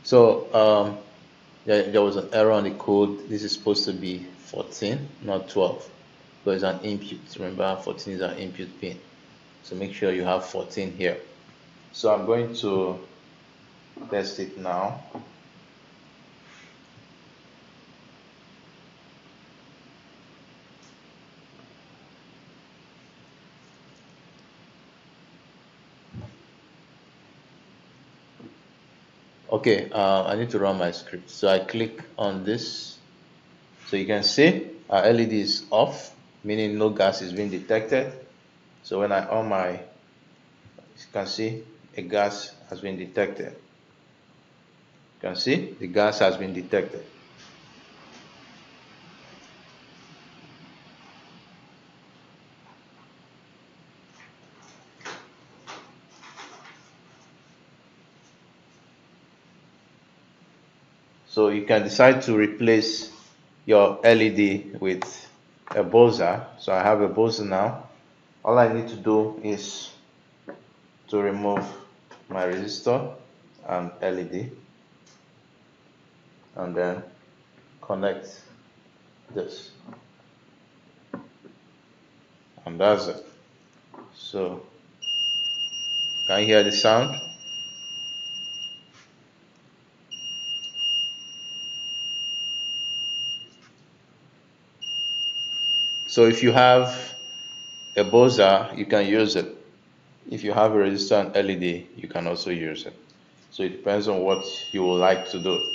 So there was an error on the code. This is supposed to be 14, not 12, because it's an input. Remember, 14 is an input pin. So make sure you have 14 here. So I'm going to test it now. Okay, I need to run my script. So I click on this. So you can see our LED is off, meaning no gas is being detected. So when I on my, you can see a gas has been detected. You can see the gas has been detected. So you can decide to replace your LED with a buzzer. So I have a buzzer now. All I need to do is to remove my resistor and LED and then connect this, and that's it. So can you hear the sound? So if you have a buzzer, you can use it. If you have a resistor and LED, you can also use it. So it depends on what you would like to do.